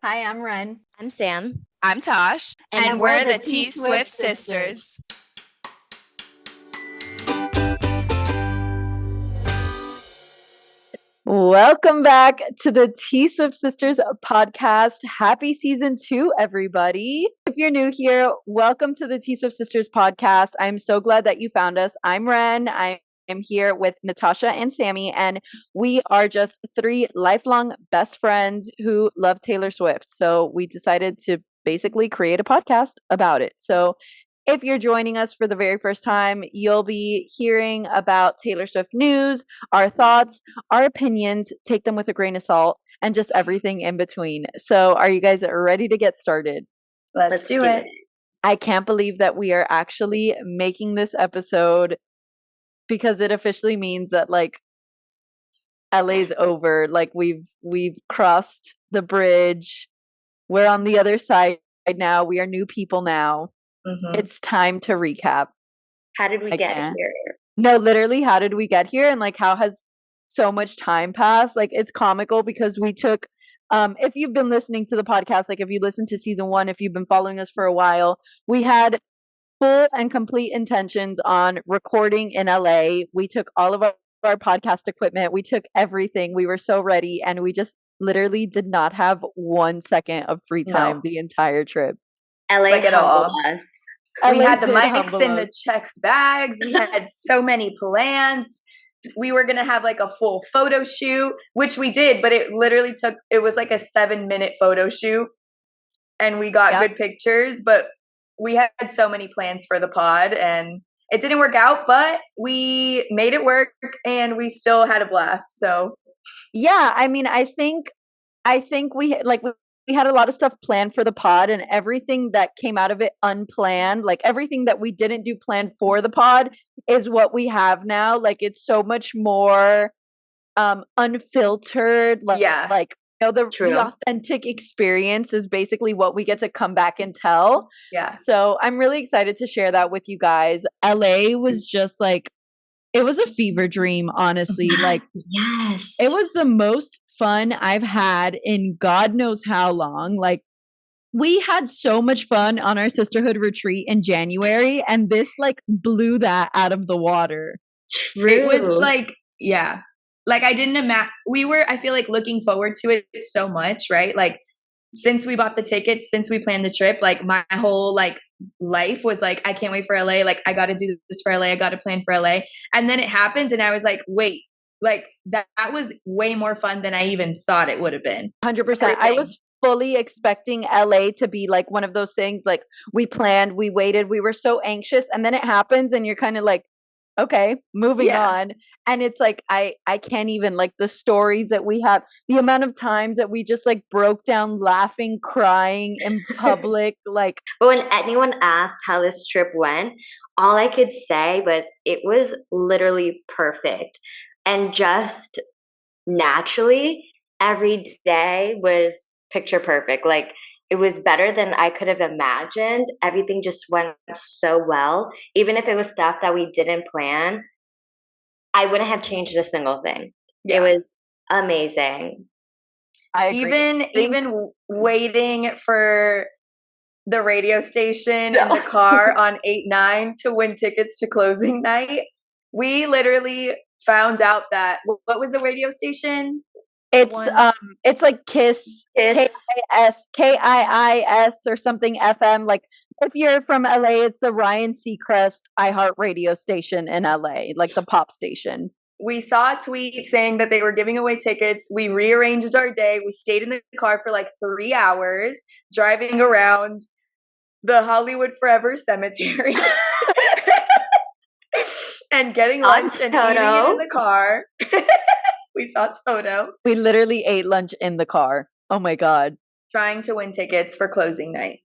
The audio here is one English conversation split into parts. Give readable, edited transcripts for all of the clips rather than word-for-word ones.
Hi, I'm Ren. I'm Sam. I'm Tosh, And we're we're the the T T-Swift Swift sisters. Welcome back to the T-Swift Sisters podcast. Happy season 2, everybody. If you're new here, welcome to the T-Swift Sisters podcast. I'm so glad that you found us. I'm Ren. I'm here with Natasha and Sammy, and we are just 3 lifelong best friends who love Taylor Swift. So we decided to basically create a podcast about it. So if you're joining us for the very first time, you'll be hearing about Taylor Swift news, our thoughts, our opinions, take them with a grain of salt, and just everything in between. So, are you guys ready to get started? Let's do it. I can't believe that we are actually making this episode because it officially means that LA's over. Like we've crossed the bridge. We're on the other side now. We are new people now. Mm-hmm. It's time to recap. How did we get here? No, literally, how did we get here? And how has so much time passed? It's comical because we took, if you've been listening to the podcast, if you listened to season 1, if you've been following us for a while, we had full and complete intentions on recording in LA. We took all of our podcast equipment, we took everything. We were so ready, and we just literally did not have 1 second of free time the entire trip. LA at all. Us. We had the mics in the checked bags. We had so many plans. We were going to have a full photo shoot, which we did, but it literally it was a 7-minute photo shoot, and we got good pictures, but we had so many plans for the pod, and it didn't work out, but we made it work, and we still had a blast. So yeah, I mean, I think we had a lot of stuff planned for the pod, and everything that came out of it unplanned, everything that we didn't do planned for the pod is what we have now. It's so much more unfiltered. The authentic experience is basically what we get to come back and tell. Yeah. So I'm really excited to share that with you guys. LA was just it was a fever dream, honestly. Yes. It was the most fun I've had in God knows how long. We had so much fun on our sisterhood retreat in January, and this blew that out of the water. True. It was yeah. I didn't imagine, I feel looking forward to it so much, right? Since we bought the tickets, since we planned the trip, my whole life was I can't wait for LA. I got to do this for LA. I got to plan for LA. And then it happened, and I was wait, that was way more fun than I even thought it would have been. 100%. I was fully expecting LA to be one of those things, we planned, we waited, we were so anxious, and then it happens, and you're kind of okay, moving on. And it's I can't even, the stories that we have, the amount of times that we just broke down laughing, crying in public. But when anyone asked how this trip went, all I could say was it was literally perfect. And just naturally, every day was picture perfect. It was better than I could have imagined. Everything just went so well. Even if it was stuff that we didn't plan, I wouldn't have changed a single thing. Yeah. It was amazing. I agree. Even waiting for the radio station in the car on 8/9 to win tickets to closing night, we literally found out that, what was the radio station? It's KISS, KIIS or something FM. If you're from LA, it's the Ryan Seacrest iHeart radio station in LA, the pop station. We saw a tweet saying that they were giving away tickets. We rearranged our day. We stayed in the car for 3 hours, driving around the Hollywood Forever Cemetery and getting lunch and eating it in the car. We saw Toto. We literally ate lunch in the car. Oh my God. Trying to win tickets for closing night.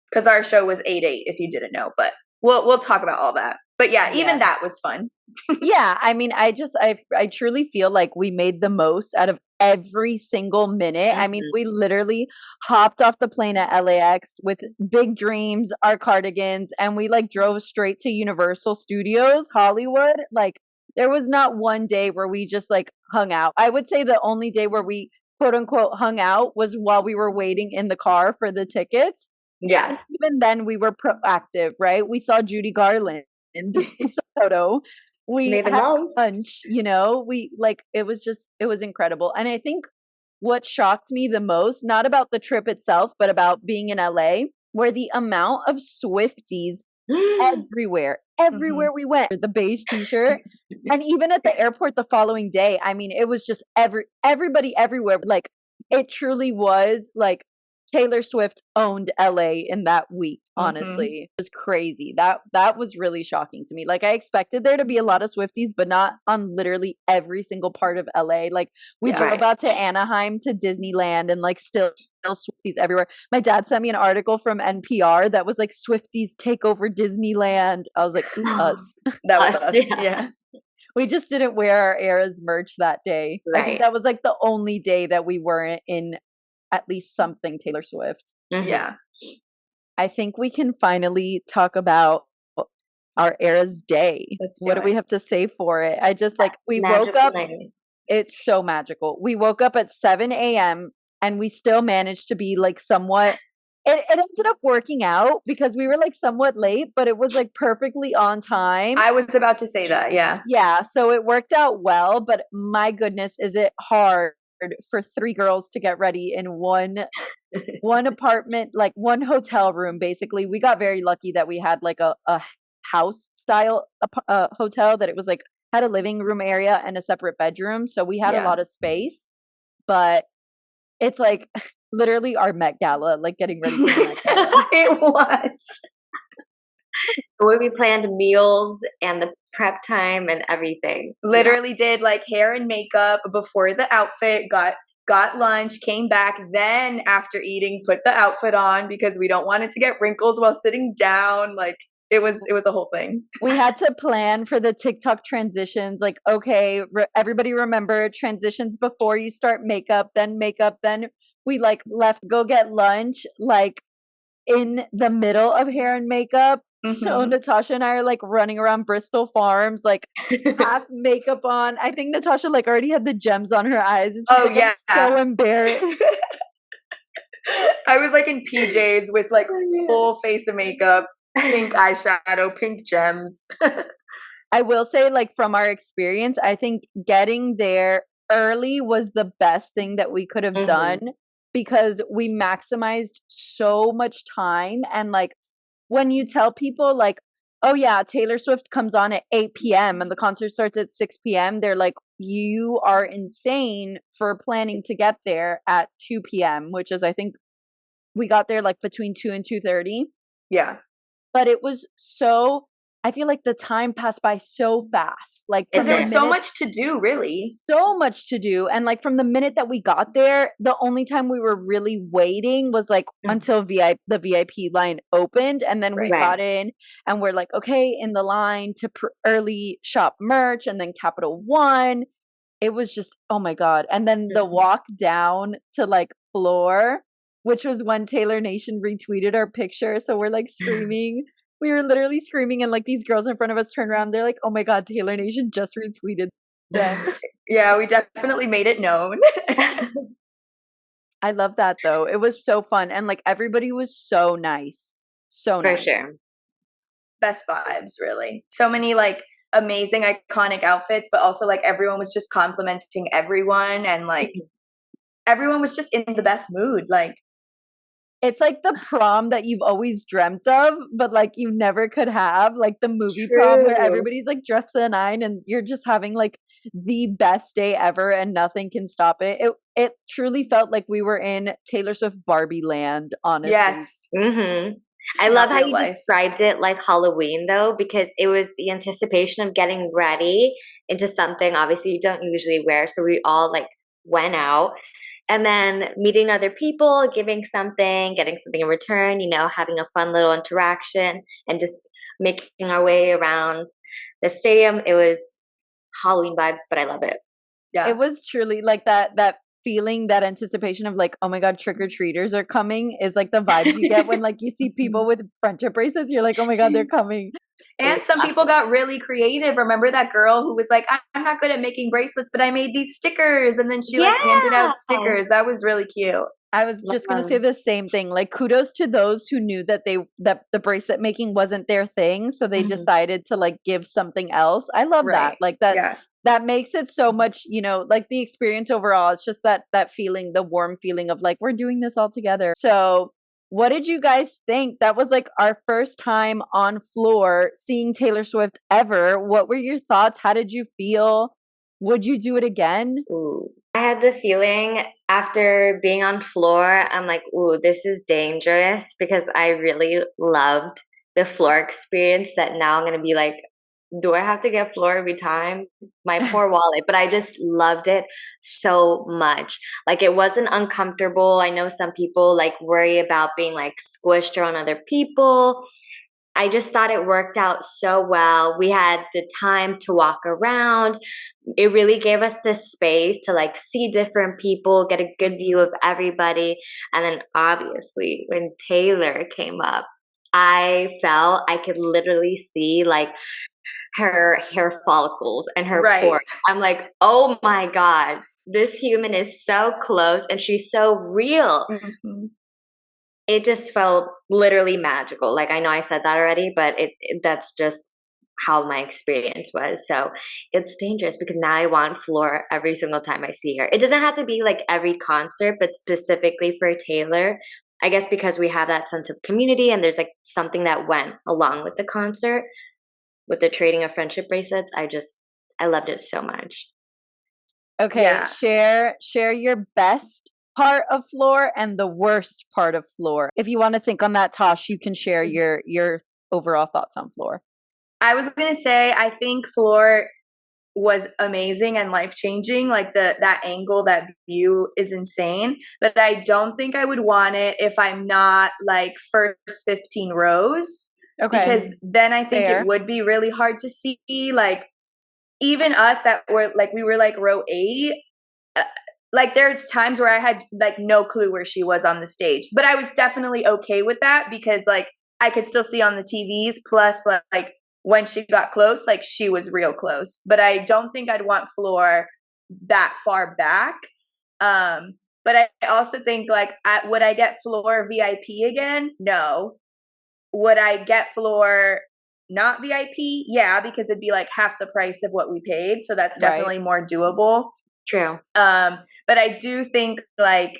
Because our show was 8/8, if you didn't know. But we'll talk about all that. But yeah, even that was fun. Yeah, I mean, I truly feel we made the most out of every single minute. Mm-hmm. I mean, we literally hopped off the plane at LAX with big dreams, our cardigans, and we drove straight to Universal Studios, Hollywood. There was not one day where we just hung out. I would say the only day where we quote unquote hung out was while we were waiting in the car for the tickets. Yes. And even then we were proactive, right? We saw Judy Garland and we saw Toto. We Made the had most. lunch, you know, it was incredible. And I think what shocked me the most, not about the trip itself, but about being in LA, were the amount of Swifties everywhere we went. The beige t-shirt. And even at the airport the following day, I mean, it was just everybody everywhere. Like, it truly was like Taylor Swift owned LA in that week, honestly. It was crazy. That was really shocking to me. Like, I expected there to be a lot of Swifties, but not on literally every single part of LA. Like, we drove out to Anaheim to Disneyland, and like still Swifties everywhere. My dad sent me an article from NPR that was like, Swifties take over Disneyland. I was like, us. That was us. Yeah. We just didn't wear our ERAS merch that day. I think that was like the only day that we weren't in at least something Taylor Swift. Yeah. I think we can finally talk about our ERAS day. What do we have to say for it? I just like, we woke up. It's so magical. We woke up at 7 a.m. and we still managed to be like somewhat, it ended up working out because we were like somewhat late, but it was like perfectly on time. I was about to say that. Yeah. Yeah. So it worked out well, but my goodness, is it hard for 3 girls to get ready in one apartment, like one hotel room. Basically, we got very lucky that we had like a house style hotel, that it was like had a living room area and a separate bedroom, so we had a lot of space. But it's like literally our Met Gala, like getting ready for the Met Gala. It was. We planned meals and the prep time and everything. Literally did like hair and makeup before the outfit, got lunch, came back, then after eating put the outfit on because we don't want it to get wrinkled while sitting down. Like, it was a whole thing. We had to plan for the TikTok transitions. Like, okay, everybody remember transitions before you start makeup. Then we like left, go get lunch, like in the middle of hair and makeup. So Natasha and I are like running around Bristol Farms, like half makeup on. I think Natasha like already had the gems on her eyes. And she's like, I'm so embarrassed. I was like in PJs with like full face of makeup, pink eyeshadow, pink gems. I will say, like, from our experience, I think getting there early was the best thing that we could have done, because we maximized so much time. And like, when you tell people like, oh yeah, Taylor Swift comes on at 8 p.m. and the concert starts at 6 p.m., they're like, you are insane for planning to get there at 2 p.m., which is, I think we got there like between 2 and 2:30. Yeah. But it was so, I feel like the time passed by so fast. Like, because there was so much to do, really. So much to do. And like, from the minute that we got there, the only time we were really waiting was like until the VIP line opened. And then we got in and we're like, okay, in the line to early shop merch, and then Capital One. It was just, oh my God. And then the walk down to like floor, which was when Taylor Nation retweeted our picture. So we're like screaming. We were literally screaming, and like these girls in front of us turned around. They're like, oh my God, Taylor Nation just retweeted them. Yeah, we definitely made it known. I love that though. It was so fun. And like, everybody was so nice. So nice. For sure. Best vibes, really. So many like amazing, iconic outfits, but also like everyone was just complimenting everyone, and like everyone was just in the best mood. Like, it's like the prom that you've always dreamt of, but like you never could have, like the movie prom where everybody's like dressed to the nine and you're just having like the best day ever and nothing can stop it. It truly felt like we were in Taylor Swift Barbie land, honestly. Yes. I love how you described it like Halloween though, because it was the anticipation of getting ready into something obviously you don't usually wear. So we all like went out. And then meeting other people, giving something, getting something in return, you know, having a fun little interaction and just making our way around the stadium. It was Halloween vibes, but I love it. Yeah. It was truly like that feeling, that anticipation of like, oh my God, trick-or-treaters are coming is like the vibes you get when like you see people with friendship bracelets. You're like, oh my God, they're coming. And some people got really creative. Remember that girl who was like, I'm not good at making bracelets, but I made these stickers. And then she like handed out stickers. That was really cute. I was just going to say the same thing. Like, kudos to those who knew that that the bracelet making wasn't their thing. So they decided to like give something else. I love that. Like that makes it so much, you know, like the experience overall. It's just that feeling, the warm feeling of like, we're doing this all together. So what did you guys think? That was like our first time on floor seeing Taylor Swift ever. What were your thoughts? How did you feel? Would you do it again? Ooh. I had the feeling after being on floor, I'm like, ooh, this is dangerous, because I really loved the floor experience that now I'm going to be like, do I have to get floor every time? My poor wallet. But I just loved it so much. Like, it wasn't uncomfortable. I know some people like worry about being like squished around other people. I just thought it worked out so well. We had the time to walk around. It really gave us the space to like see different people, get a good view of everybody. And then obviously when Taylor came up, I felt I could literally see like her hair follicles and her pores. I'm like, oh my God, this human is so close and she's so real. It just felt literally magical. Like, I know I said that already, but that's just how my experience was. So it's dangerous because now I want floor every single time I see her. It doesn't have to be like every concert, but specifically for Taylor, I guess because we have that sense of community and there's like something that went along with the concert, with the trading of friendship bracelets. I loved it so much. Okay, share your best part of floor and the worst part of floor. If you want to think on that, Tosh, you can share your overall thoughts on floor. I was gonna say, I think floor was amazing and life-changing. Like that angle, that view is insane. But I don't think I would want it if I'm not like first 15 rows. Okay. Because then I think it would be really hard to see. Like, even us that were like, we were like row 8. Like, there's times where I had like no clue where she was on the stage. But I was definitely okay with that because like I could still see on the TVs. Plus, like when she got close, like she was real close. But I don't think I'd want floor that far back. But I also think like, would I get floor VIP again? No. Would I get floor not VIP? Yeah, because it'd be like half the price of what we paid. So that's definitely more doable. True. But I do think like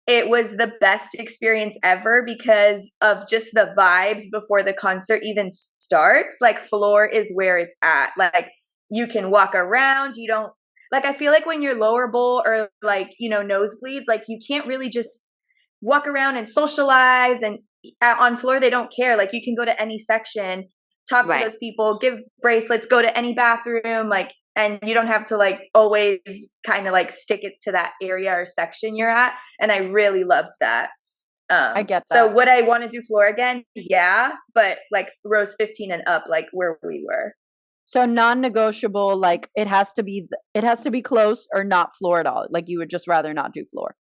it was the best experience ever because of just the vibes before the concert even starts. Like, floor is where it's at. Like, you can walk around. You don't, like, I feel like when you're lower bowl or like, you know, nosebleeds, like you can't really just walk around and socialize. And on floor, they don't care. Like, you can go to any section, talk to those people, give bracelets, go to any bathroom, like, and you don't have to like always kind of like stick it to that area or section you're at. And I really loved that. I get that. So would I want to do floor again? Yeah. But like rows 15 and up, like where we were. So non-negotiable, like it has to be close or not floor at all. Like, you would just rather not do floor.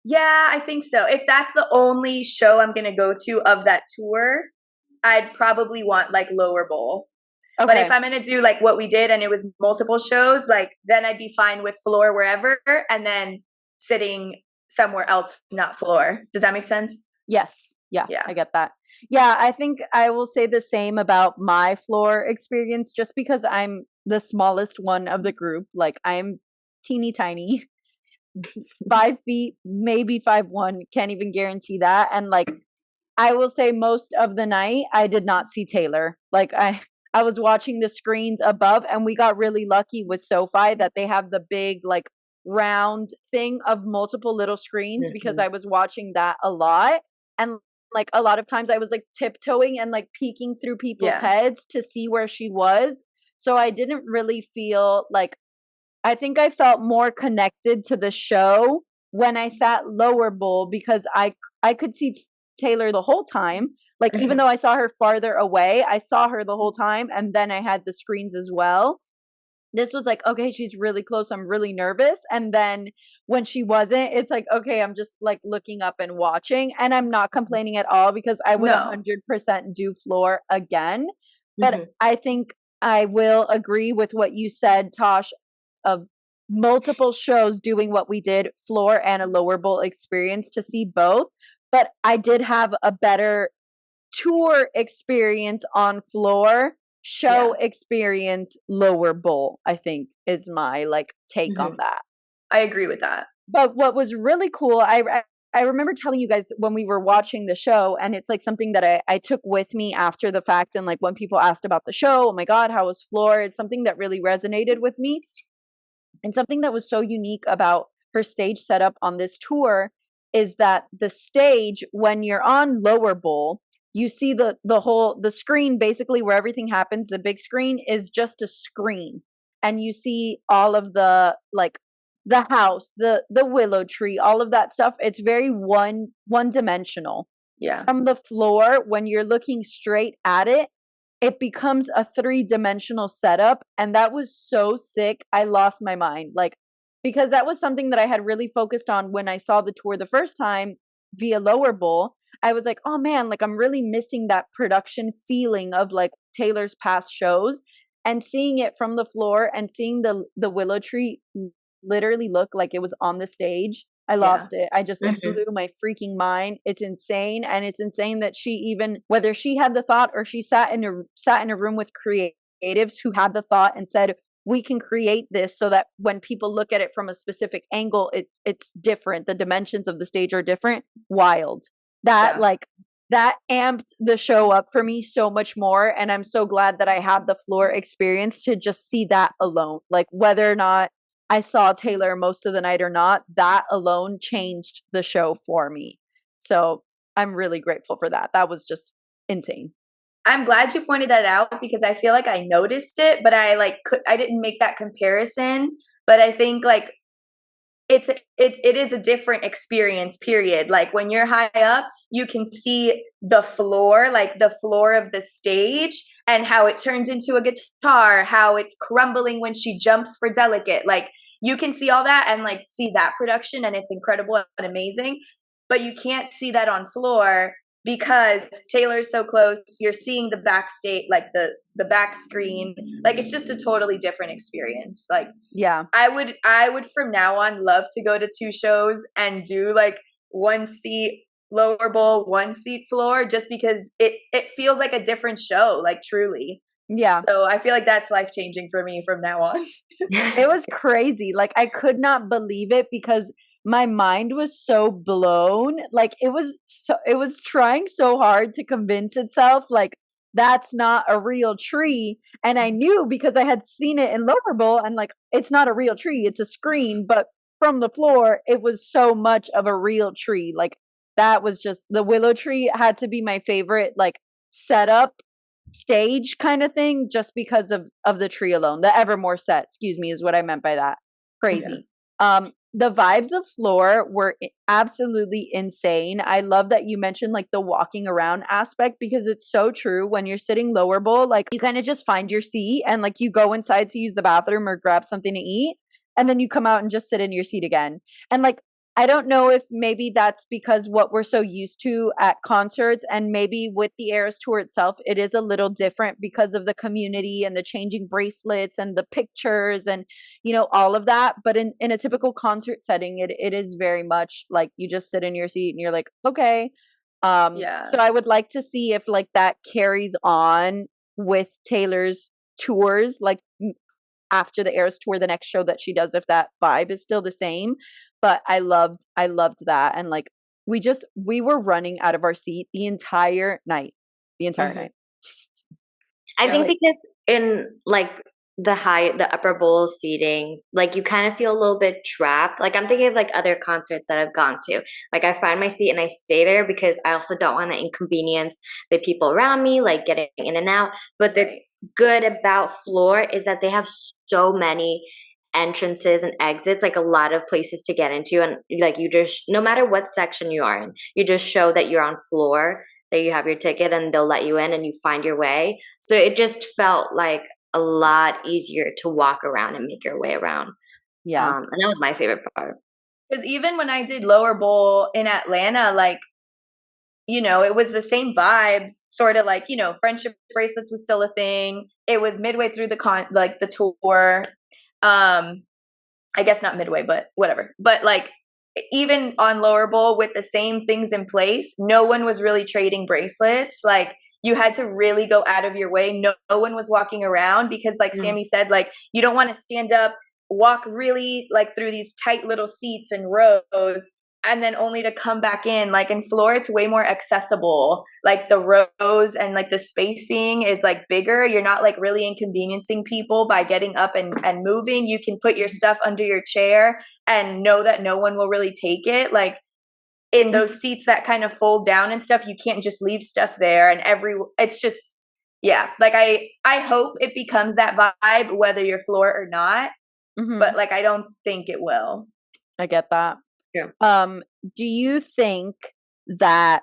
Yeah, I think so. If that's the only show I'm going to go to of that tour, I'd probably want like lower bowl. Okay. But if I'm going to do like what we did and it was multiple shows, like then I'd be fine with floor wherever and then sitting somewhere else, not floor. Does that make sense? Yes. Yeah. I get that. Yeah, I think I will say the same about my floor experience just because I'm the smallest one of the group. Like, I'm teeny tiny, 5 feet, maybe 5'1", can't even guarantee that. And like, I will say most of the night, I did not see Taylor. Like, I was watching the screens above, and we got really lucky with SoFi that they have the big like round thing of multiple little screens because I was watching that a lot. And like a lot of times I was like tiptoeing and like peeking through people's heads to see where she was. So I didn't really feel like, I think I felt more connected to the show when I sat lower bowl because I could see Taylor the whole time. Like, even though I saw her farther away, I saw her the whole time. And then I had the screens as well. This was like, okay, she's really close. I'm really nervous. And then when she wasn't, it's like, okay, I'm just like looking up and watching, and I'm not complaining at all because I would 100% do floor again. But I think I will agree with what you said, Tosh, of multiple shows doing what we did, floor and a lower bowl experience, to see both. But I did have a better tour experience on floor, show experience lower bowl, I think is my like take on that. I agree with that. But what was really cool, I remember telling you guys when we were watching the show, and it's like something that I took with me after the fact, and like when people asked about the show, oh my God, how was floor? It's something that really resonated with me. And something that was so unique about her stage setup on this tour is that the stage, when you're on lower bowl, you see the screen basically where everything happens. The big screen is just a screen, and you see all of the like the house, the willow tree, all of that stuff. It's very one dimensional. Yeah. From the floor, when you're looking straight at it, it becomes a 3-dimensional setup, and that was so sick. I lost my mind, like, because that was something that I had really focused on when I saw the tour the first time via lower bowl. I was like, oh man, like I'm really missing that production feeling of like Taylor's past shows, and seeing it from the floor and seeing the willow tree literally look like it was on the stage. I lost it. I just it blew my freaking mind. It's insane. And it's insane that she, even whether she had the thought or she sat in a room with creatives who had the thought and said, we can create this so that when people look at it from a specific angle, it's different. The dimensions of the stage are different. Wild. That that amped the show up for me so much more. And I'm so glad that I had the floor experience to just see that alone. Like whether or not I saw Taylor most of the night or not, that alone changed the show for me. So I'm really grateful for that. That was just insane. I'm glad you pointed that out because I feel like I noticed it, but I didn't make that comparison. But I think like it is a different experience, period. Like when you're high up, you can see the floor, like the floor of the stage, and how it turns into a guitar, how it's crumbling when she jumps for Delicate. Like you can see all that and like see that production, and it's incredible and amazing. But you can't see that on floor because Taylor's so close. You're seeing the backstage, like the back screen. Like it's just a totally different experience. Like I would from now on love to go to 2 shows and do like 1 seat lower bowl, 1 seat floor, just because it feels like a different show, like truly. Yeah. So I feel like that's life-changing for me from now on. It was crazy. Like I could not believe it because my mind was so blown. Like it was trying so hard to convince itself like that's not a real tree. And I knew because I had seen it in lower bowl, and like it's not a real tree, it's a screen, but from the floor it was so much of a real tree. Like that was just, the willow tree had to be my favorite like setup stage kind of thing, just because of the tree alone. The Evermore set, excuse me, is what I meant by that. Crazy. The vibes of floor were absolutely insane. I love that you mentioned like the walking around aspect, because it's so true. When you're sitting lower bowl, like you kind of just find your seat and like you go inside to use the bathroom or grab something to eat, and then you come out and just sit in your seat again. And like I don't know if maybe that's because what we're so used to at concerts, and maybe with the ERAS tour itself, it is a little different because of the community and the changing bracelets and the pictures and, you know, all of that. But in a typical concert setting, it is very much like you just sit in your seat and you're like, okay. So I would like to see if like that carries on with Taylor's tours, like after the ERAS tour, the next show that she does, if that vibe is still the same. But I loved that. And like we were running out of our seat the entire night. Night. I think because in like the upper bowl seating, like you kind of feel a little bit trapped. Like I'm thinking of like other concerts that I've gone to. Like I find my seat and I stay there because I also don't want to inconvenience the people around me, like getting in and out. But the good about floor is that they have so many entrances and exits, like a lot of places to get into, and like you just, no matter what section you are in, you just show that you're on floor, that you have your ticket, and they'll let you in and you find your way. So it just felt like a lot easier to walk around and make your way around. And that was my favorite part. Because even when I did lower bowl in Atlanta, like, you know, it was the same vibes, sort of like, you know, friendship bracelets was still a thing. It was midway through the tour. I guess not midway, but whatever. But like, even on lower bowl with the same things in place, no one was really trading bracelets. Like, you had to really go out of your way. No one was walking around because, like Sammy said, like, you don't want to stand up, walk really like through these tight little seats and rows, and then only to come back in. Like in Florida, it's way more accessible. Like the rows and like the spacing is like bigger. You're not like really inconveniencing people by getting up and moving. You can put your stuff under your chair and know that no one will really take it. Like in those seats that kind of fold down and stuff, you can't just leave stuff there. And it's just, yeah. Like I hope it becomes that vibe, whether you're floor or not. But like, I don't think it will. I get that. Yeah. Do you think that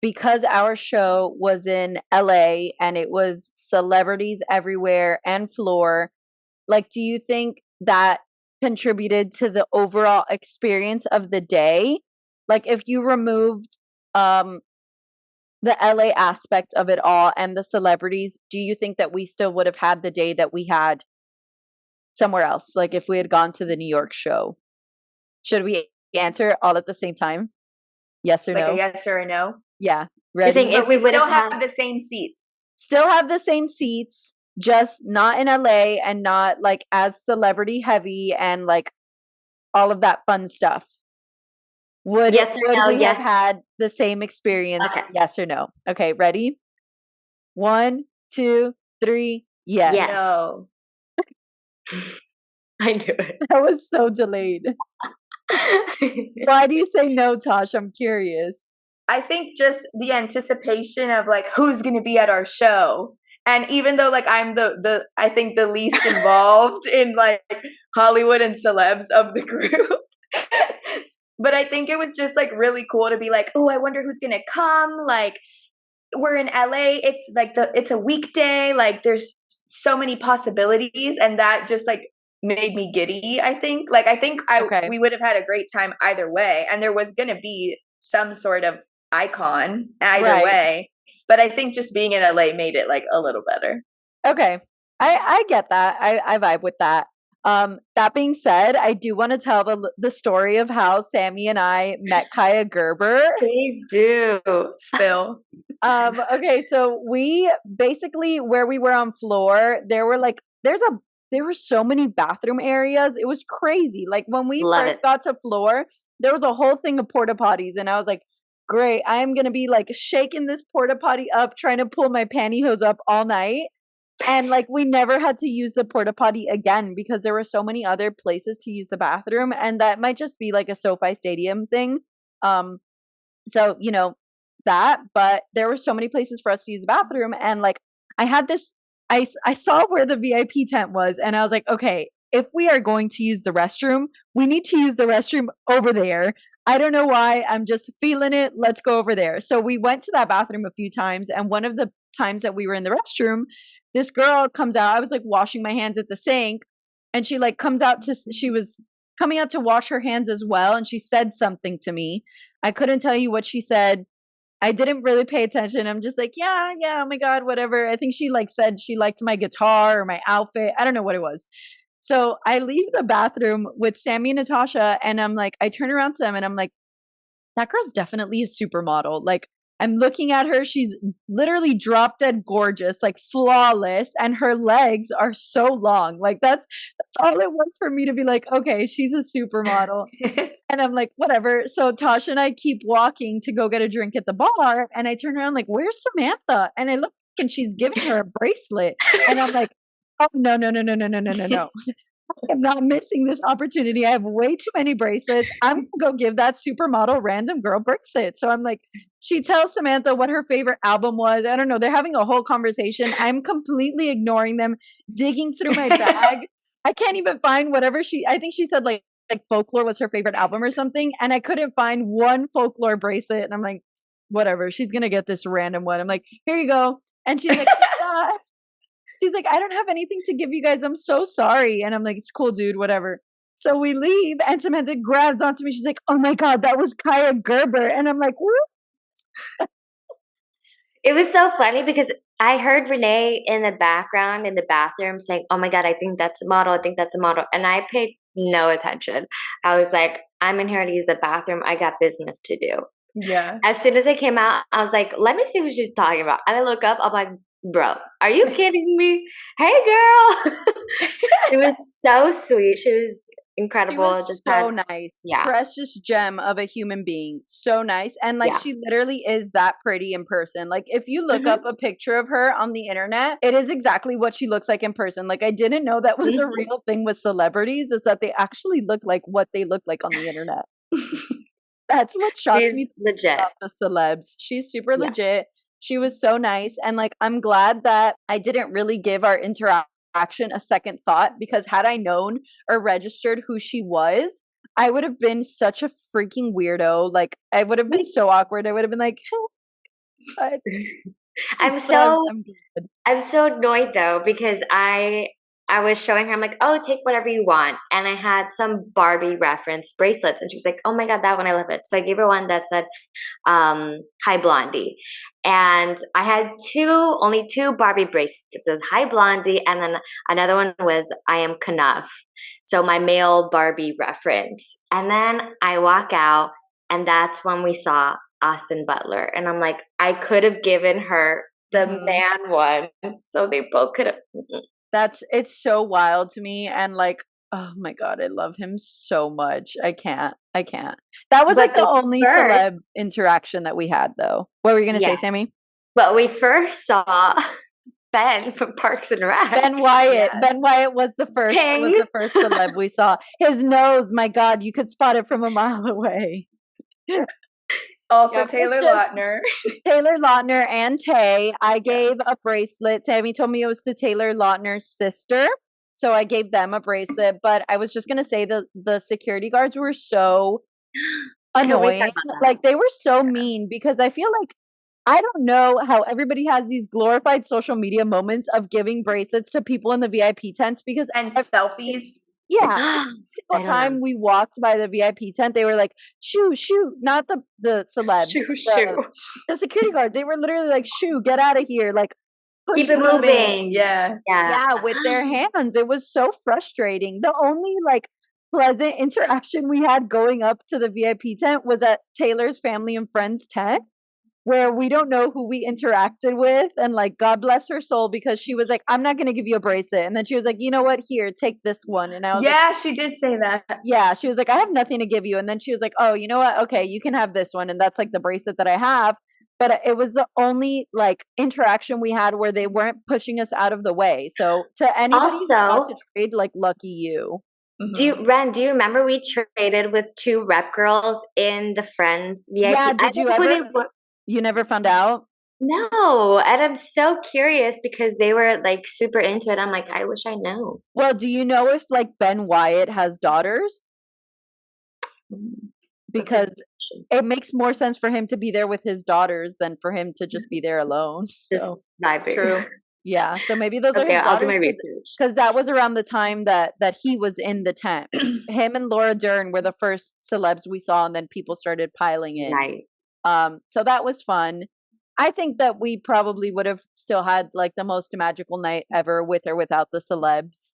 because our show was in LA and it was celebrities everywhere and floor, like, do you think that contributed to the overall experience of the day? Like, if you removed the LA aspect of it all and the celebrities, do you think that we still would have had the day that we had somewhere else? Like, if we had gone to the New York show, should we answer all at the same time? Yes or like no? A yes or a no? Yeah. Ready? Saying but we still have the same seats. Still have the same seats, just not in LA and not like as celebrity heavy and like all of that fun stuff. Would yes or no? we Yes. have had the same experience? Okay. Yes or no? Okay, ready? 1, 2, 3. Yes. Yes. No. I knew it. That was so delayed. Why do you say no, Tosh? I'm curious. I think just the anticipation of like who's going to be at our show. And even though like I'm I think the least involved in like Hollywood and celebs of the group. But I think it was just like really cool to be like, oh, I wonder who's going to come. Like, we're in LA. It's like it's a weekday. Like, there's so many possibilities. And that just like made me giddy, I think. Like, I think we would have had a great time either way. And there was going to be some sort of icon either way. But I think just being in LA made it like a little better. Okay. I get that. I vibe with that. That being said, I do want to tell the story of how Sammy and I met Kaia Gerber. Please do. Spill. Okay, so we basically, where we were on floor, there were so many bathroom areas. It was crazy. Like when we first got to floor, there was a whole thing of porta potties, and I was like, great, I am gonna be like shaking this porta potty up, trying to pull my pantyhose up all night. And like we never had to use the porta potty again because there were so many other places to use the bathroom, and that might just be like a SoFi Stadium thing. So you know that, but there were so many places for us to use the bathroom, and like I had this, I saw where the VIP tent was, and I was like, okay, if we are going to use the restroom, we need to use the restroom over there. I don't know why, I'm just feeling it. Let's go over there. So we went to that bathroom a few times, and one of the times that we were in the restroom, this girl comes out. I was like washing my hands at the sink, and she like she was coming out to wash her hands as well, and she said something to me. I couldn't tell you what she said. I didn't really pay attention. I'm just like, yeah, oh my God, whatever. I think she like said she liked my guitar or my outfit. I don't know what it was. So I leave the bathroom with Sammy and Natasha, and I'm like, I turn around to them and I'm like, that girl's definitely a supermodel. Like, I'm looking at her. She's literally drop dead gorgeous, like flawless. And her legs are so long. Like that's all it was for me to be like, okay, she's a supermodel. And I'm like, whatever. So Tasha and I keep walking to go get a drink at the bar. And I turn around like, where's Samantha? And I look and she's giving her a bracelet. And I'm like, oh, no. I'm not missing this opportunity. I have way too many bracelets. I'm going to go give that supermodel random girl bracelet. So I'm like, she tells Samantha what her favorite album was. I don't know. They're having a whole conversation. I'm completely ignoring them, digging through my bag. I can't even find whatever I think she said like Folklore was her favorite album or something. And I couldn't find one Folklore bracelet. And I'm like, whatever. She's going to get this random one. I'm like, here you go. And she's like, she's like, I don't have anything to give you guys. I'm so sorry. And I'm like, it's cool, dude, whatever. So we leave, and Samantha grabs onto me. She's like, "Oh my God, that was Kaia Gerber." And I'm like, "What?" It was so funny because I heard Renee in the background in the bathroom saying, "Oh my God, I think that's a model. I think that's a model." And I paid no attention. I was like, I'm in here to use the bathroom. I got business to do. Yeah. As soon as I came out, I was like, let me see who she's talking about. And I look up, I'm like, bro, are you kidding me? Hey, girl. It was so sweet. She was incredible. She was so nice. Yeah. Precious gem of a human being. So nice. And like, she literally is that pretty in person. Like, if you look up a picture of her on the internet, it is exactly what she looks like in person. Like, I didn't know that was a real thing with celebrities, is that they actually look like what they look like on the internet. That's what shocked me legit about the celebs. She's super legit. She was so nice. And like, I'm glad that I didn't really give our interaction a second thought, because had I known or registered who she was, I would have been such a freaking weirdo. Like, I would have been so awkward. I would have been like, I'm so annoyed though, because I was showing her, I'm like, oh, take whatever you want. And I had some Barbie reference bracelets. And she's like, oh my God, that one, I love it. So I gave her one that said, Hi Blondie. And I had only two Barbie bracelets. It says Hi Blondie. And then another one was I am Knuff. So my male Barbie reference. And then I walk out, and that's when we saw Austin Butler. And I'm like, I could have given her the man one. So they both could have. It's so wild to me. And like, oh my God, I love him so much. I can't. That was like the only celeb interaction that we had, though. What were you going to say, Sammy? But we first saw Ben from Parks and Rec. Ben Wyatt. Yes. Ben Wyatt was the first celeb we saw. His nose, my God, you could spot it from a mile away. Also, Taylor Lautner. Taylor Lautner and Tay. I gave a bracelet. Sammy told me it was to Taylor Lautner's sister, so I gave them a bracelet. But I was just going to say the security guards were so annoying. Like, they were so mean, because I feel like, I don't know how everybody has these glorified social media moments of giving bracelets to people in the VIP tents, because selfies. Yeah. Every time we walked by the VIP tent, they were like, shoo, not the celebs. Shoo. The security guards, they were literally like, shoo, get out of here. Like, keep it moving. Yeah, with their hands. It was so frustrating. The only like pleasant interaction we had going up to the VIP tent was at Taylor's family and friends tent, where we don't know who we interacted with. And like, God bless her soul, because she was like, I'm not going to give you a bracelet. And then she was like, you know what? Here, take this one. And I was like, she did say that. Yeah. She was like, I have nothing to give you. And then she was like, oh, you know what? Okay, you can have this one. And that's like the bracelet that I have. But it was the only like interaction we had where they weren't pushing us out of the way. So to anybody who wants to trade, like, lucky you. Do you remember we traded with two rep girls in the Friends VIP? Yeah, did you ever? You never found out? No, and I'm so curious because they were like super into it. I'm like, I wish I knew. Well, do you know if like Ben Wyatt has daughters? Because it makes more sense for him to be there with his daughters than for him to just be there alone. So true. Yeah, so maybe those are his daughters. I'll do my research. Because that was around the time that he was in the tent. Him and Laura Dern were the first celebs we saw, and then people started piling in. Right. So that was fun. I think that we probably would have still had like the most magical night ever with or without the celebs.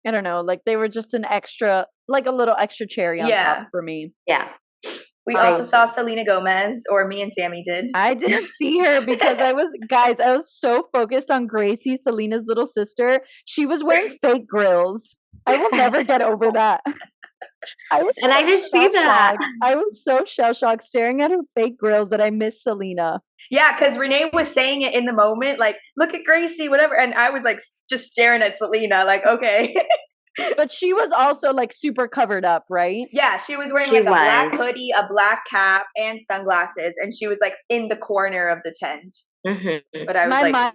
I don't know, like they were just an extra, like a little extra cherry on top for me. Yeah. We also saw Selena Gomez, or me and Sammy did. I didn't see her because I was so focused on Gracie, Selena's little sister. She was wearing fake grills. I will never get over that. I didn't see that. I was so shell-shocked staring at her fake grills that I missed Selena. Yeah, because Renee was saying it in the moment, like, look at Gracie, whatever. And I was like, just staring at Selena, like, okay. But she was also like super covered up, right? Yeah, she was wearing a black hoodie, a black cap, and sunglasses. And she was like in the corner of the tent. Mm-hmm. But I was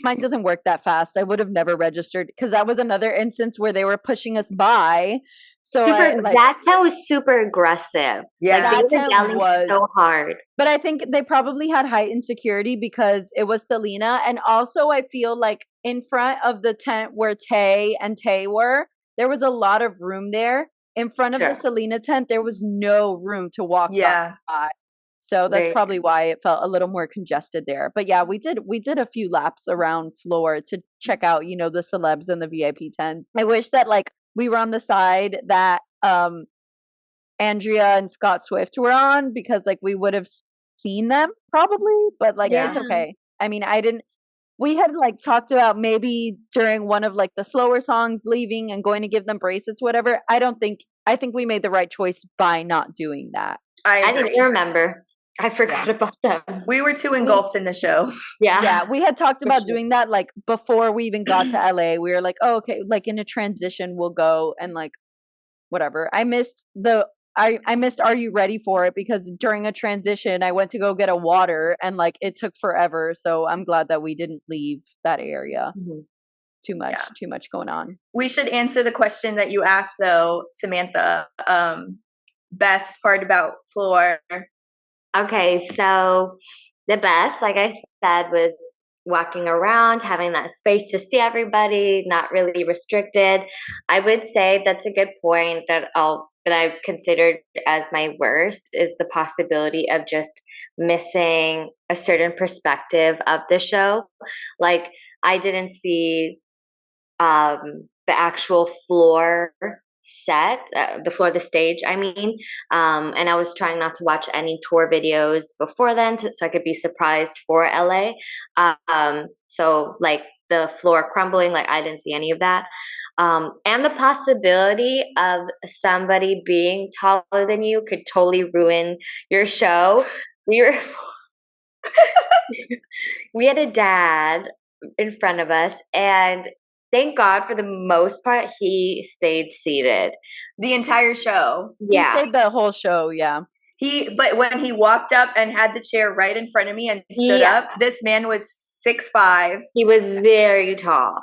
mine doesn't work that fast. I would have never registered, because that was another instance where they were pushing us by. So that tent was super aggressive. Yeah, like, they were yelling so hard. But I think they probably had heightened security because it was Selena, and also I feel like in front of the tent where Tay were, there was a lot of room there. In front of the Selena tent, there was no room to walk by. So that's probably why it felt a little more congested there. But yeah, we did a few laps around floor to check out, you know, the celebs and the VIP tents. I wish that like we were on the side that Andrea and Scott Swift were on, because like we would have seen them probably, but like it's okay. I mean, we had like talked about maybe during one of like the slower songs leaving and going to give them bracelets, whatever. I think we made the right choice by not doing that. I didn't remember. I forgot about them. We were too engulfed in the show. Yeah, we had talked about doing that like before we even got to LA. We were like, oh, okay, like in a transition we'll go and like whatever. I missed Are You Ready For It, because during a transition I went to go get a water and like it took forever. So I'm glad that we didn't leave that area. Too much going on. We should answer the question that you asked though, Samantha. Best part about Floor. Okay, so the best, like I said, was walking around, having that space to see everybody, not really restricted. I would say that's a good point that I've considered as my worst is the possibility of just missing a certain perspective of the show. Like I didn't see the actual floor set, the stage, I mean, and I was trying not to watch any tour videos before then so I could be surprised for LA. So like the floor crumbling, like I didn't see any of that. And the possibility of somebody being taller than you could totally ruin your show. We had a dad in front of us, and thank God, for the most part, he stayed seated. The entire show. Yeah. He stayed the whole show, yeah. But when he walked up and had the chair right in front of me and stood up, this man was 6'5". He was very tall.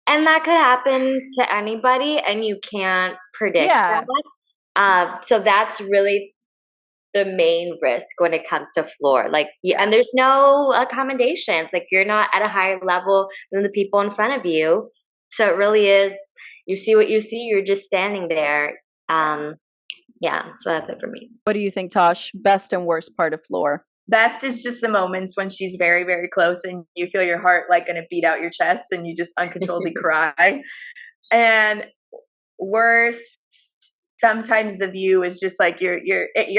And that could happen to anybody, and you can't predict that. So that's really the main risk when it comes to floor. Like, and there's no accommodations. Like, you're not at a higher level than the people in front of you. So it really is, you see what you see, you're just standing there. So that's it for me. What do you think, Tosh? Best and worst part of Floor? Best is just the moments when she's very, very close and you feel your heart like going to beat out your chest and you just uncontrollably cry. And worst, sometimes the view is just like your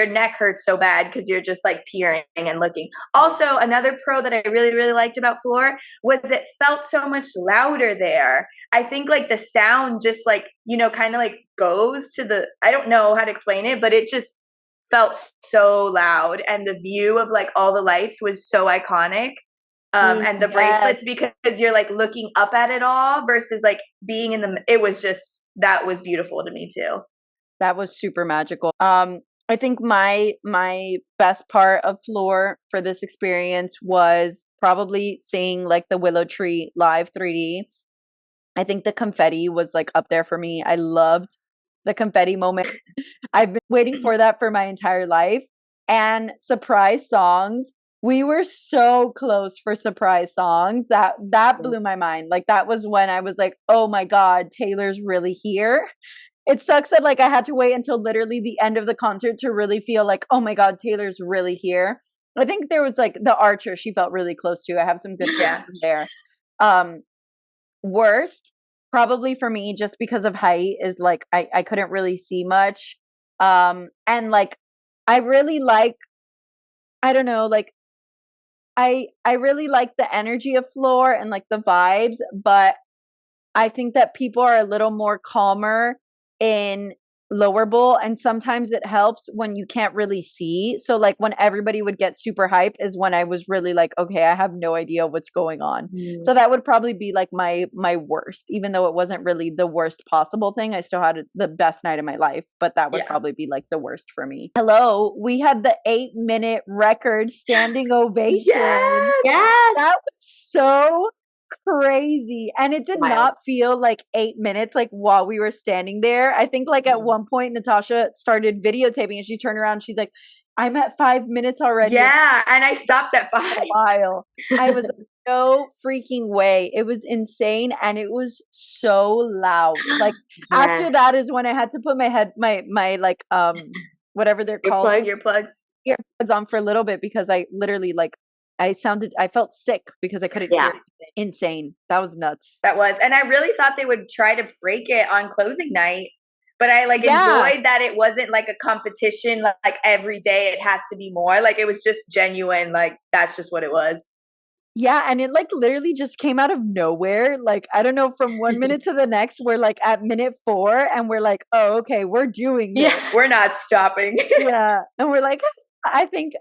neck hurts so bad because you're just like peering and looking. Also, another pro that I really, really liked about Floor was it felt so much louder there. I think like the sound just like, you know, kind of like goes to the, I don't know how to explain it, but it just felt so loud. And the view of like all the lights was so iconic. And the bracelets, because you're like looking up at it all versus like being in the, it was just, that was beautiful to me too. That was super magical. I think my best part of Floor for this experience was probably seeing like the Willow Tree live 3D. I think the confetti was like up there for me. I loved the confetti moment. I've been waiting for that for my entire life. And surprise songs. We were so close for surprise songs. That blew my mind. Like that was when I was like, oh my God, Taylor's really here. It sucks that like I had to wait until literally the end of the concert to really feel like, oh my God, Taylor's really here. I think there was like the Archer she felt really close to. I have some good things there. Worst, probably for me, just because of height, is like I couldn't really see much. And like I really like, I don't know, like I really like the energy of Floor and like the vibes, but I think that people are a little more calmer in lower bowl, and sometimes it helps when you can't really see. So like when everybody would get super hype is when I was really like, okay, I have no idea what's going on. So that would probably be like my worst, even though it wasn't really the worst possible thing. I still had the best night of my life, but that would probably be like the worst for me. Hello, we had the 8-minute record standing ovation. Yes. That was so crazy, and it did not feel like 8 minutes like while we were standing there. I think like at one point Natasha started videotaping and she turned around and she's like, I'm at 5 minutes already. And I stopped at 5. A while. I was no freaking way. It was insane and it was so loud. Like after that is when I had to put my like whatever they're called, earplugs on for a little bit because I literally like I felt sick because I couldn't hear anything. Insane. That was nuts. That was. And I really thought they would try to break it on closing night. But I like enjoyed that it wasn't like a competition, like every day it has to be more. Like it was just genuine. Like that's just what it was. Yeah, and it like literally just came out of nowhere. Like I don't know, from one minute to the next, we're like at minute 4, and we're like, oh, okay, we're doing this. Yeah, we're not stopping. Yeah, and we're like, I think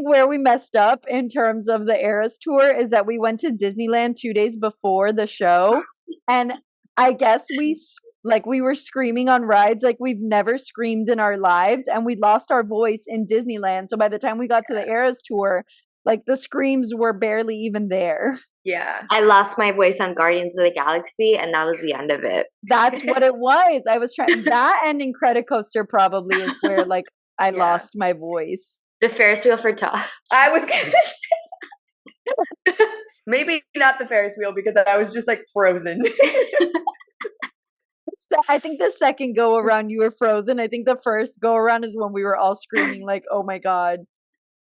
where we messed up in terms of the ERAS tour is that we went to Disneyland 2 days before the show, and I guess we were screaming on rides like we've never screamed in our lives, and we lost our voice in Disneyland. So by the time we got to the ERAS tour, like the screams were barely even there. Yeah. I lost my voice on Guardians of the Galaxy and that was the end of it. That's what it was. I was trying that, and Incredicoaster probably is where like I lost my voice. The Ferris wheel for Tosh. I was gonna say maybe not the Ferris wheel because I was just like frozen. So I think the second go around you were frozen. I think the first go around is when we were all screaming like, "Oh my god,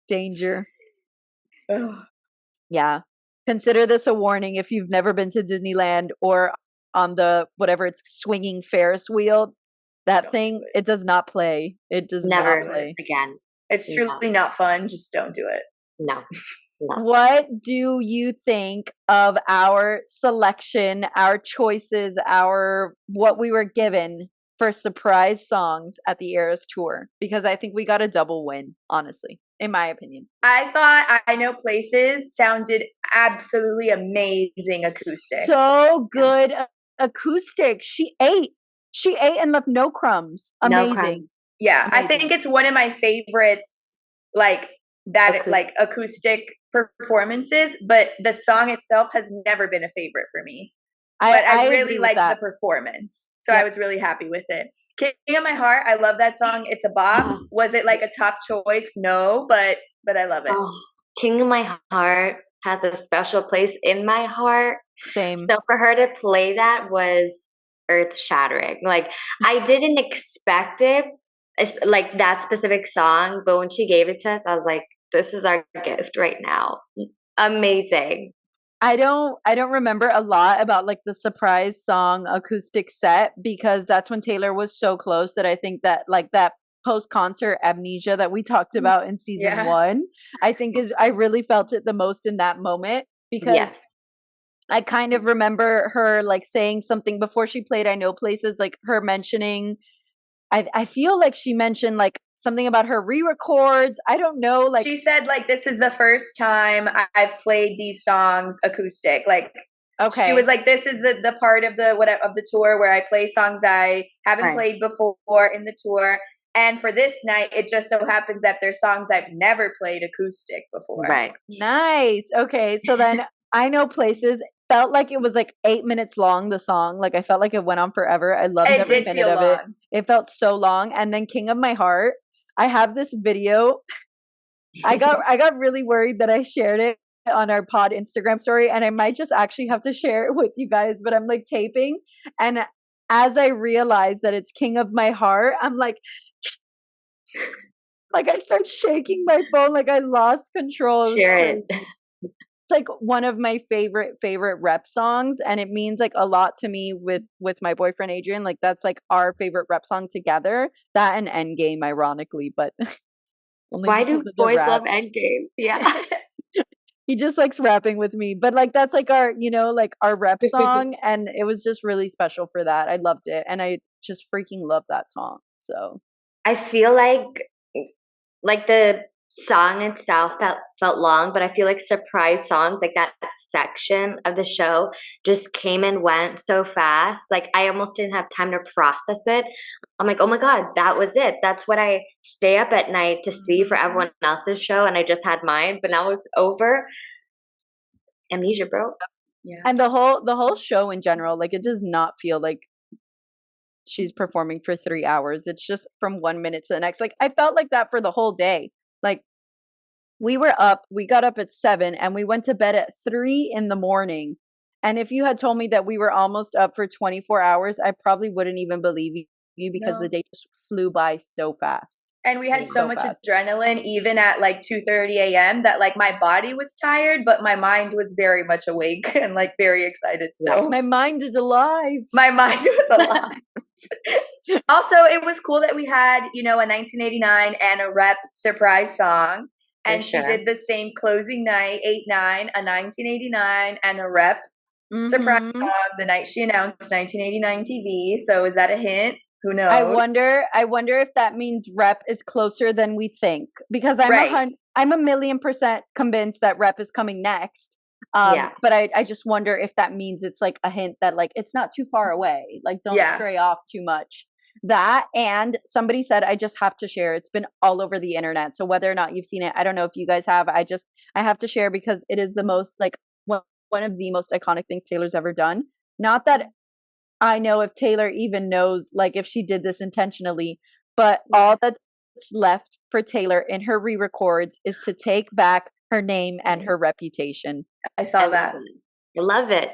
danger!" Yeah. Consider this a warning if you've never been to Disneyland or on the whatever it's swinging Ferris wheel. That thing, it does not play. It does never not play again. It's truly not fun. Just don't do it. No. What do you think of our selection, our choices, what we were given for surprise songs at the ERAS tour? Because I think we got a double win, honestly, in my opinion. I thought I Know Places sounded absolutely amazing acoustic. So good acoustic. She ate and left no crumbs. Amazing. No crumbs. Yeah, amazing. I think it's one of my favorites, like that, like acoustic performances, but the song itself has never been a favorite for me. But I really liked the performance. So I was really happy with it. King of My Heart, I love that song. It's a bop. Was it like a top choice? No, but I love it. King of My Heart has a special place in my heart. Same. So for her to play that was earth-shattering. Like I didn't expect it, like that specific song, but when she gave it to us, I was like, this is our gift right now. Amazing. I don't remember a lot about like the surprise song acoustic set because that's when Taylor was so close that I think that like that post-concert amnesia that we talked about in season 1, I think I really felt it the most in that moment because I kind of remember her like saying something before she played I Know Places, like her mentioning, I feel like she mentioned like something about her re-records. I don't know. Like she said, like, this is the first time I've played these songs acoustic. Like, okay, she was like, this is the part of the tour where I play songs I haven't played before in the tour. And for this night, it just so happens that they're songs I've never played acoustic before. Right. Nice. Okay. So then I Know Places felt like it was like 8 minutes long, the song. Like I felt like it went on forever. I loved every minute of it. It felt so long. And then King of My Heart, I have this video. I got really worried that I shared it on our pod Instagram story, and I might just actually have to share it with you guys, but I'm like taping, and as I realize that it's King of My Heart, I'm like I start shaking my phone, like I lost control. Share it. It's like one of my favorite rep songs, and it means like a lot to me with my boyfriend Adrian. Like that's like our favorite rep song together. That and Endgame, ironically, but why do boys love Endgame? Yeah. He just likes rapping with me, but like that's like our, you know, like our rep song, and it was just really special for that. I loved it, and I just freaking love that song. So I feel like the song itself felt long, but I feel like surprise songs, like that section of the show just came and went so fast. Like I almost didn't have time to process it. I'm like, oh my God, that was it. That's what I stay up at night to see for everyone else's show, and I just had mine, but now it's over. Amnesia, bro. Yeah. And the whole show in general, like it does not feel like she's performing for 3 hours. It's just from 1 minute to the next. Like I felt like that for the whole day. Like we got up at 7 and we went to bed at 3 in the morning. And if you had told me that we were almost up for 24 hours, I probably wouldn't even believe you because the day just flew by so fast. And we had so much adrenaline even at like 2:30 a.m. that like my body was tired, but my mind was very much awake and like very excited still. My mind is alive. My mind was alive. Also, it was cool that we had, you know, a 1989 and a rep surprise song. And she did the same closing night, 8/9, a 1989 and a rep surprise song the night she announced 1989 TV. So is that a hint? Who knows? I wonder if that means rep is closer than we think, because I'm a million% convinced that rep is coming next. But I just wonder if that means it's like a hint that like it's not too far away. Like don't stray off too much. That, and somebody said, I just have to share. It's been all over the internet. So whether or not you've seen it, I don't know if you guys have. I have to share because it is the most like one of the most iconic things Taylor's ever done. Not that I know if Taylor even knows, like if she did this intentionally, but all that's left for Taylor in her re-records is to take back her name and her reputation. I saw that. I love it.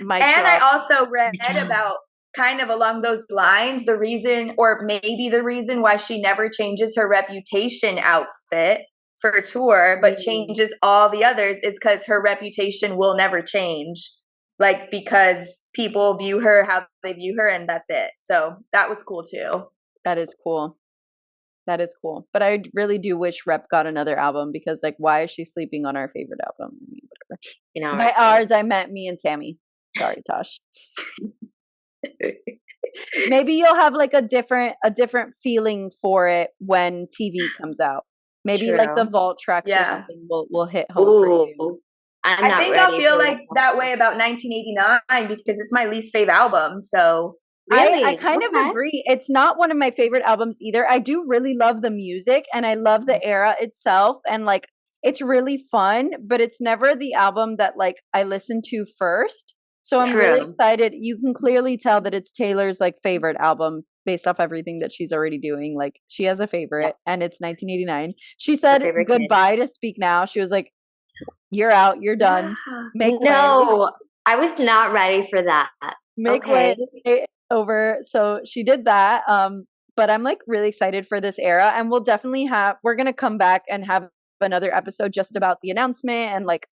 I also read about kind of along those lines, the reason, or maybe the reason why she never changes her reputation outfit for tour, but changes all the others is because her reputation will never change. Like, because people view her how they view her, and that's it. So that was cool too. That is cool. But I really do wish Rep got another album, because like, why is she sleeping on our favorite album? I mean, whatever. You know, by ours, I meant me and Sammy. Sorry, Tosh. Maybe you'll have like a different feeling for it when TV comes out. Maybe like the vault tracks or something will hit home for you. I think I'll feel like that way about 1989 because it's my least fave album. So really? I kind of agree. It's not one of my favorite albums either. I do really love the music and I love the era itself, and like it's really fun, but it's never the album that like I listen to first. So I'm really excited. You can clearly tell that it's Taylor's like favorite album based off everything that she's already doing. Like she has a favorite and it's 1989. She said goodbye to Speak Now. She was like, you're out, you're done. Make way. I was not ready for that. Make way over. So she did that. But I'm like really excited for this era, and we're gonna come back and have another episode just about the announcement and like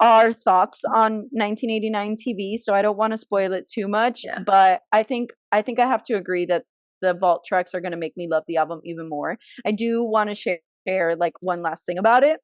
our thoughts on 1989 TV. So I don't want to spoil it too much, but I think I have to agree that the vault tracks are gonna make me love the album even more. I do want to share like one last thing about it.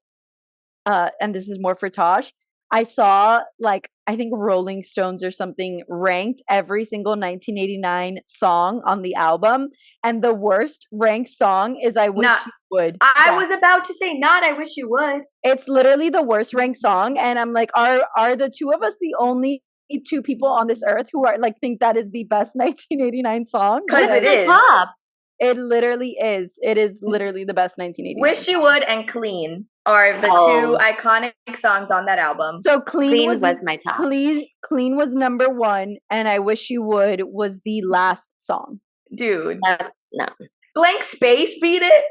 And this is more for Tosh. I saw like, I think Rolling Stones or something ranked every single 1989 song on the album. And the worst ranked song is I Wish You Would. I was about to say not I Wish You Would. It's literally the worst ranked song. And I'm like, are the two of us the only two people on this earth who are like, think that is the best 1989 song? Because it is. It literally is. It is literally the best 1989. Wish You Would and Clean are the two iconic songs on that album. So Clean was my top. Clean was number 1, and I Wish You Would was the last song. Dude. No. Blank Space beat it?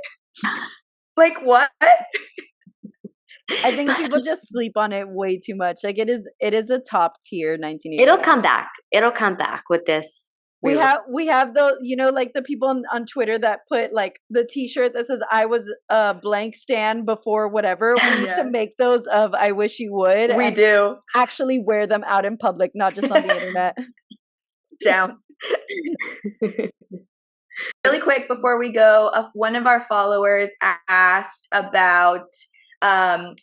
Like what? I think people just sleep on it way too much. Like it is a top tier 1989. It'll come back with this. We have the, you know, like the people on Twitter that put like the t-shirt that says I was a blank stan before whatever. We need to make those of I Wish You Would. We do. Actually wear them out in public, not just on the internet. Down. Really quick before we go, one of our followers asked about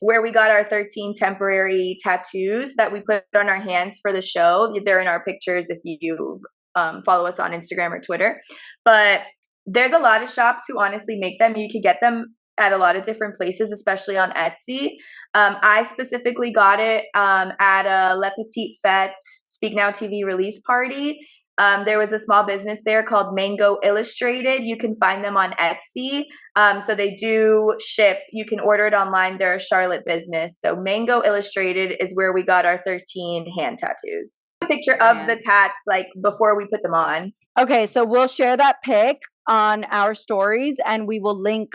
where we got our 13 temporary tattoos that we put on our hands for the show. They're in our pictures if you follow us on Instagram or Twitter. But there's a lot of shops who honestly make them. You could get them at a lot of different places, especially on Etsy. I specifically got it at a Le Petit Fete Speak Now TV release party. There was a small business there called Mango Illustrated. You can find them on Etsy. So they do ship. You can order it online. They're a Charlotte business. So Mango Illustrated is where we got our 13 hand tattoos. A picture of the tats like before we put them on. Okay, so we'll share that pic on our stories, and we will link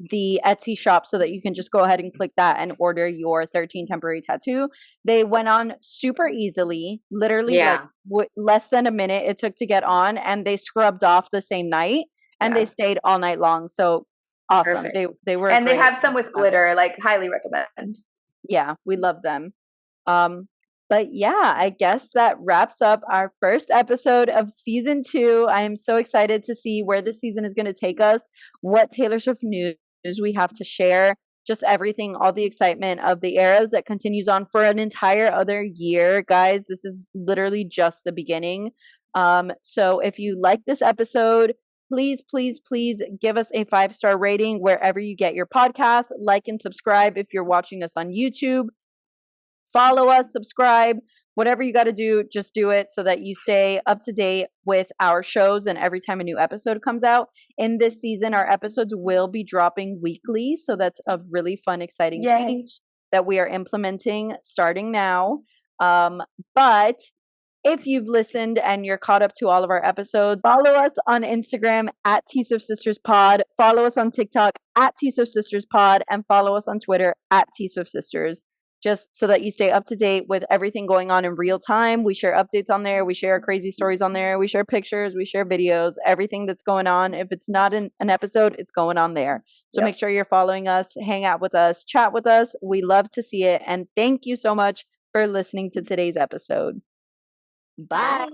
the Etsy shop so that you can just go ahead and click that and order your 13 temporary tattoo. They went on super easily, literally like less than a minute it took to get on, and they scrubbed off the same night, and they stayed all night long. So awesome. Perfect. They were, and great. They have some with glitter, like highly recommend. Yeah, we love them. But yeah, I guess that wraps up our first episode of season 2. I am so excited to see where this season is going to take us, what Taylor Swift news we have to share, just everything, all the excitement of the ERAS that continues on for an entire other year. Guys, this is literally just the beginning. So if you like this episode, please give us a 5-star rating wherever you get your podcast. Like and subscribe if you're watching us on YouTube. Follow us, subscribe, whatever you got to do, just do it so that you stay up to date with our shows and every time a new episode comes out. In this season, our episodes will be dropping weekly, so that's a really fun, exciting change that we are implementing starting now. But if you've listened and you're caught up to all of our episodes, follow us on Instagram at TSwiftSistersPod, follow us on TikTok at TSwiftSistersPod, and follow us on Twitter at TSwiftSisters. Just so that you stay up to date with everything going on in real time. We share updates on there. We share crazy stories on there. We share pictures. We share videos. Everything that's going on. If it's not an episode, it's going on there. So make sure you're following us, hang out with us, chat with us. We love to see it. And thank you so much for listening to today's episode. Bye.